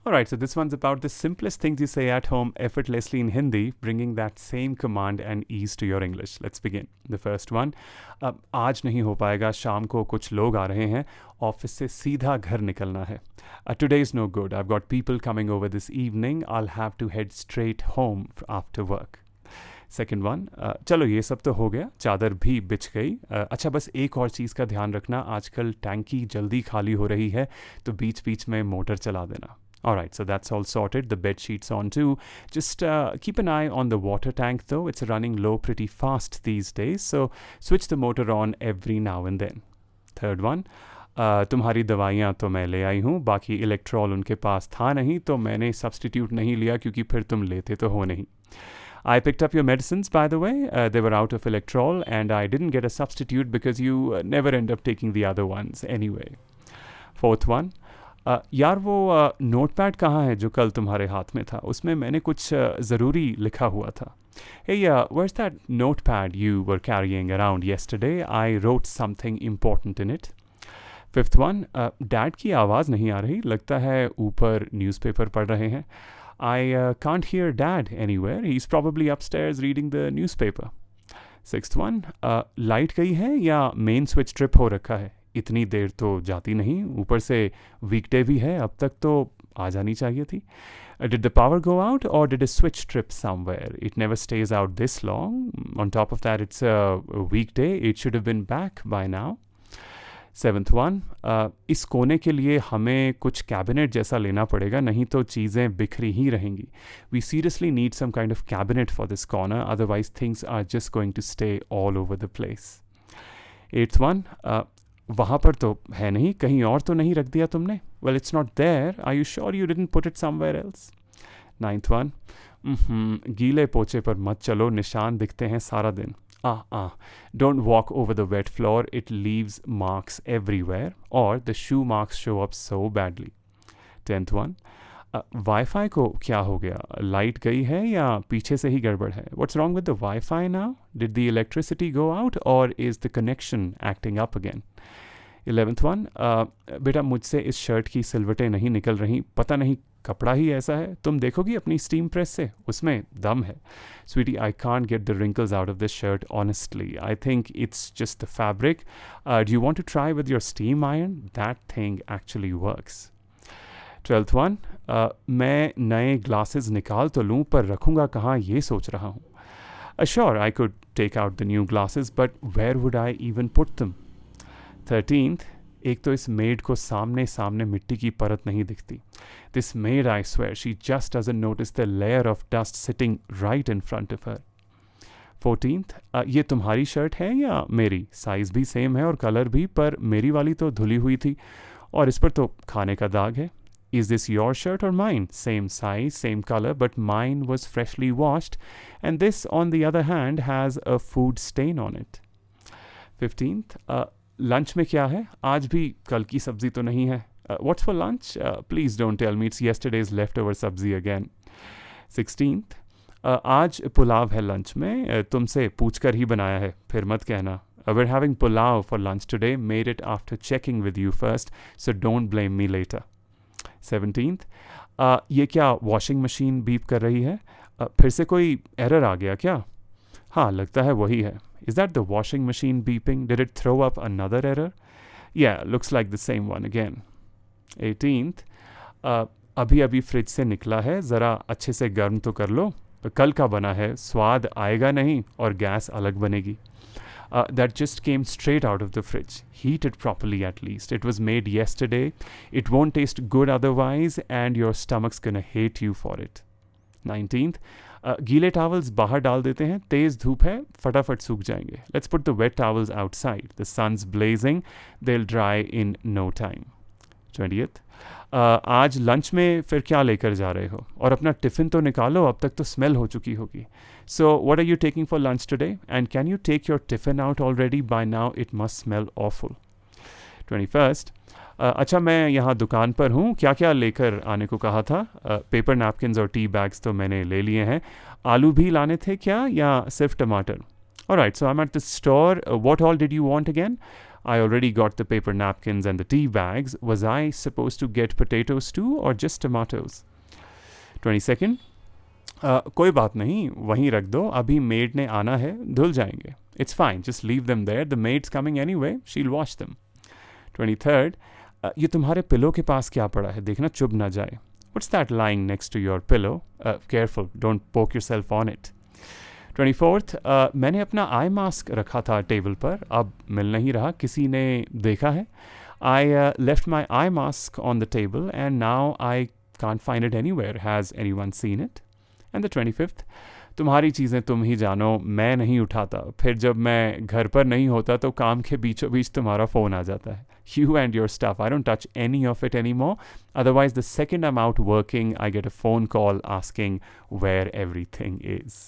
All right, so this one's about the simplest things you say at home effortlessly in Hindi, bringing that same command and ease to your English. Let's begin. The first one, आज नहीं हो पाएगा, शाम को कुछ लोग आ रहे हैं, ऑफिस से सीधा घर निकलना है. Today is no good. I've got people coming over this evening. I'll have to head straight home after work. Second one, चलो ये सब तो हो गया, चादर भी बिछ गई. अच्छा बस एक और चीज़ का ध्यान रखना, आजकल टैंकी जल्दी खाली हो रही है तो बीच बीच में मोटर चला देना. Alright, so that's all sorted. The bed sheet's on too. Just keep an eye on the water tank though. It's running low pretty fast these days. So switch the motor on every now and then. Third one, तुम्हारी दवाइयाँ तो मैं ले आई हूँ, बाकी Electral उनके पास था नहीं तो मैंने सब्स्टिट्यूट नहीं लिया क्योंकि फिर तुम लेते तो हो नहीं. I picked up your medicines, by the way. They were out of electrol and I didn't get a substitute because you never end up taking the other ones anyway. Fourth one, यार वो notepad कहाँ है जो कल तुम्हारे हाथ में था, उसमें मैंने कुछ ज़रूरी लिखा हुआ था. Hey, where's that notepad you were carrying around yesterday? I wrote something important in it. Fifth one, dad की आवाज़ नहीं आ रही, लगता है ऊपर न्यूज़पेपर पढ़ रहे हैं. I can't hear dad anywhere. He's probably upstairs reading the newspaper. Sixth one, light गई है या मेन स्विच ट्रिप हो रखा है, इतनी देर तो जाती नहीं, ऊपर से वीकडे भी है, अब तक तो आ जानी चाहिए थी. Did the power go out or did a switch trip somewhere? It never stays out this long. On top of that, it's a weekday. It should have been back by now. Seventh one, इस कोने के लिए हमें कुछ cabinet जैसा लेना पड़ेगा, नहीं तो चीज़ें बिखरी ही रहेंगी. We seriously need some kind of cabinet for this corner, otherwise things are just going to stay all over the place. Eighth one, वहाँ पर तो है नहीं, कहीं और तो नहीं रख दिया तुमने? Well, it's not there. Are you sure you didn't put it somewhere else? Ninth one, गीले पोचे पर मत चलो, निशान दिखते हैं सारा दिन. Don't walk over the wet floor, it leaves marks everywhere, or the shoe marks show up so badly. 10th one, wifi को क्या हो गया, लाइट गई है या पीछे से ही गड़बड़ है? What's wrong with the Wi-Fi now? Did the electricity go out or is the connection acting up again? 11th one, बेटा मुझसे इस शर्ट की सिलवटें नहीं निकल रही, पता नहीं कपड़ा ही ऐसा है, तुम देखोगी अपनी स्टीम प्रेस से, उसमें दम है. Sweetie, I can't get the wrinkles out of this shirt honestly. I think it's just the fabric. Do you want to try with your steam iron? That thing actually works. 12th one, मैं नए glasses निकाल तो लूँ पर रखूँगा कहाँ ये सोच रहा हूँ. Sure, I could take out the new glasses, but where would I even put them? 13th, एक तो इस मेड को सामने सामने मिट्टी की परत नहीं दिखती. This maid, I swear, she just doesn't notice the layer of dust sitting right in front of her. 14th, ये तुम्हारी शर्ट है या मेरी? साइज़ भी सेम है और कलर भी, पर मेरी वाली तो धुली हुई थी और इस पर तो खाने का दाग है. Is this your shirt or mine? Same size, same color, but mine was freshly washed and this, on the other hand, has a food stain on it. 15th, lunch में क्या है? आज भी कल की सब्जी तो नहीं है. What's for lunch? Please don't tell me it's yesterday's leftover सब्जी again. 16th, आज पुलाव है लंच में, तुमसे पूछकर ही बनाया है, फिर मत कहना. We're having pulao for lunch today, made it after checking with you first, so don't blame me later. 17th, ये क्या वॉशिंग मशीन बीप कर रही है? फिर से कोई एरर आ गया क्या? हाँ, लगता है वही है. Is that the washing machine beeping? Did it throw up another error? Yeah, looks like the same one again. 18th, अभी अभी फ्रिज से निकला है, ज़रा अच्छे से गर्म तो कर लो, कल का बना है, स्वाद आएगा नहीं और गैस अलग बनेगी. That just came straight out of the fridge. Heat it properly at least. It was made yesterday. It won't taste good otherwise and your stomach's gonna hate you for it. 19th, गीले towels बाहर डाल देते हैं, तेज़ धूप है, फटाफट सूख जाएंगे. Let's put the wet towels outside. The sun's blazing. They'll dry in no time. 20th, आज लंच में फिर क्या लेकर जा रहे हो? और अपना टिफ़िन तो निकालो, अब तक तो स्मेल हो चुकी होगी. So what are you taking for lunch today? And can you take your tiffin out already? By now it must smell awful. 21st, अच्छा मैं यहाँ दुकान पर हूँ, क्या क्या लेकर आने को कहा था? पेपर नैपकिन्स और टी बैग्स तो मैंने ले लिए हैं. आलू भी लाने थे क्या या सिर्फ टमाटर? Alright, so I'm at the store. What all did you want again? I already got the paper napkins and the tea bags. Was I supposed to get potatoes too or just tomatoes? 22nd. कोई बात नहीं, वहीं रख दो, अभी made ने आना है, धुल जाएंगे. It's fine, just leave them there. The maid's coming anyway, she'll wash them. 23rd. ये तुम्हारे पिलो के पास क्या पड़ा है, देखना चुभ ना जाए. What's that lying next to your pillow? Careful, don't poke yourself on it. 24th. मैंने अपना आई मास्क रखा था टेबल पर, अब मिल नहीं रहा, किसी ने देखा है? I left my eye mask on the table and now I can't find it anywhere. Has anyone seen it? And the 25th. तुम्हारी चीज़ें तुम ही जानो, मैं नहीं उठाता, फिर जब मैं घर पर नहीं होता तो काम के बीचों बीच तुम्हारा फ़ोन आ जाता है. You and your stuff, I don't touch any of it anymore. Otherwise, the second I'm out working, I get a phone call asking where everything is.